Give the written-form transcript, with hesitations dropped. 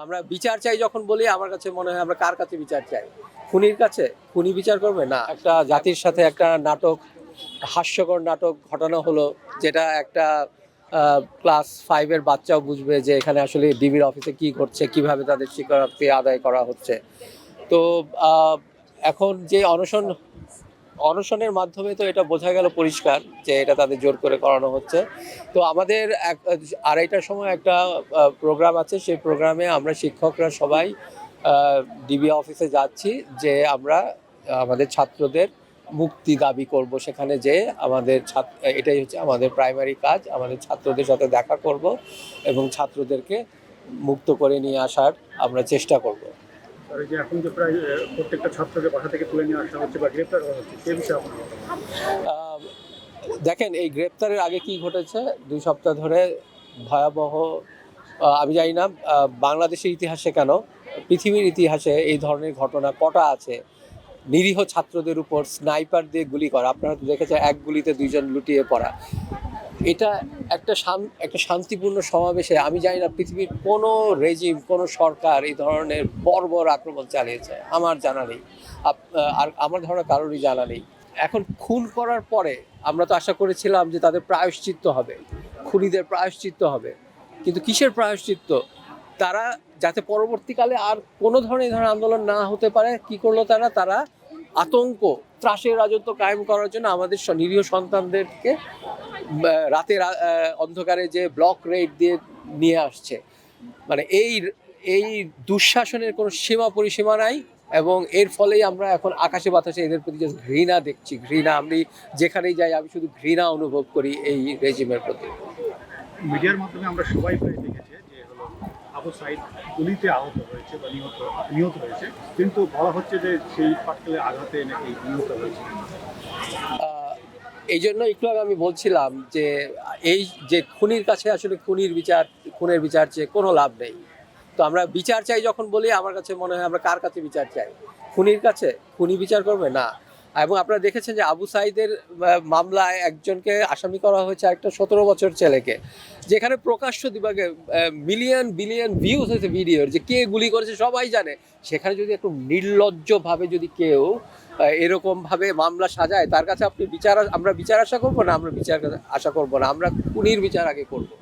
আমরা বিচার চাই যখন বলি, আমার কাছে মনে হয় আমরা কার কাছে বিচার চাই? খুনির কাছে? খুনি বিচার করবে না। একটা জাতির সাথে একটা নাটক, হাস্যকর নাটক ঘটানো হলো, যেটা একটা ক্লাস 5 এর বাচ্চাও বুঝবে যে এখানে আসলে ডিবির অফিসে কি ঘটছে, কিভাবে তাদের স্বীকারোক্তি আদায় করা হচ্ছে। তো আহ, এখন যে অনশনের মাধ্যমে তো এটা বোঝা গেল পরিষ্কার যে এটা তাদের জোর করে করানো হচ্ছে। তো আমাদের 2:30টার সময় একটা প্রোগ্রাম আছে, সেই প্রোগ্রামে আমরা শিক্ষকরা সবাই ডিবি অফিসে যাচ্ছি, যে আমরা আমাদের ছাত্রদের মুক্তি দাবি করব। সেখানে যে আমাদের এটাই হচ্ছে আমাদের প্রাইমারি কাজ, আমাদের ছাত্রদের সাথে দেখা করব এবং ছাত্রদেরকে মুক্ত করে নিয়ে আসার আমরা চেষ্টা করব। আর এই যে এখন যে প্রায় প্রত্যেকটা ছাত্রকে বাসা থেকে তুলে নিয়ে আসা হচ্ছে বা গ্রেপ্তার করা হচ্ছে সে বিষয়ে আপনার মতামত? আহ, দেখেন, এই গ্রেপ্তারের আগে কি ঘটেছে 2 সপ্তাহ ধরে ভয়াবহ। আমি জানি না বাংলাদেশের ইতিহাসে কেন, পৃথিবীর ইতিহাসে এই ধরনের ঘটনা কটা আছে। নিরীহ ছাত্রদের উপর স্নাইপার দিয়ে গুলি করা, আপনারা তো দেখেছেন, এক গুলিতে 2জন লুটিয়ে পড়া। এটা একটা শান্তিপূর্ণ সমাবেশে আমি জানি না পৃথিবীর কোনো রেজিম, কোনো সরকার এই ধরনের বর্বর আক্রমণ চালিয়েছে, আমার জানা নেই। আর আমার ধারণা কারোরই জানা নেই। এখন খুন করার পরে আমরা তো আশা করেছিলাম যে তাদের প্রায়শ্চিত্ত হবে, খুনিদের প্রায়শ্চিত্ত হবে। কিন্তু কিসের প্রায়শ্চিত্ত? তারা যাতে পরবর্তীকালে আর কোনো ধরনের এই ধরনের আন্দোলন না হতে পারে, কি করলো তারা আতঙ্ক, ত্রাসের রাজত্ব কায়েম করার জন্য আমাদের নিরীহ সন্তানদেরকে রাতের অন্ধকারে যে ব্লক রেড দিয়ে নিয়ে আসছে। মানে এই দুঃশাসনের কোনো সীমা পরিসীমা নাই, এবং এর ফলেই আমরা এখন আকাশে বাতাসে এদের প্রতি জাস্ট ঘৃণা দেখছি, ঘৃণা। আমি যেখানেই যাই আমি শুধু ঘৃণা অনুভব করি এই রেজিমের প্রতি। মিডিয়ার মাধ্যমে আমরা সবাই প্রায় দেখেছি যে হলো আবু সাইদ গুলিতে আহত হয়েছে বা নিহত হয়েছে, কিন্তু বলা হচ্ছে যে সেই পাটকেলের আঘাতে নাকি নিহত হয়েছে। এই জন্য একটু আগে আমি বলছিলাম যে এই যে খুনির কাছে আসলে খুনের বিচার চেয়ে কোনো লাভ নেই। তো আমরা বিচার চাই যখন বলি, আমার কাছে মনে হয় আমরা কার কাছে বিচার চাই? খুনির কাছে? খুনি বিচার করবে না। এবং আপনারা দেখেছেন যে আবু সাইদের মামলায় একজনকে আসামি করা হয়েছে, একটা 17 বছর ছেলেকে, যেখানে প্রকাশ্য দিবাগে মিলিয়ন বিলিয়ন ভিউজ হয়েছে ভিডিওর, যে কে গুলি করেছে সবাই জানে। সেখানে যদি একটু নির্লজ্জভাবে যদি কেউ এরকমভাবে মামলা সাজায়, তার কাছে আমরা বিচার আশা করবো না? আমরা বিচার আশা করবো না, আমরা খুনির বিচার আগে করবো।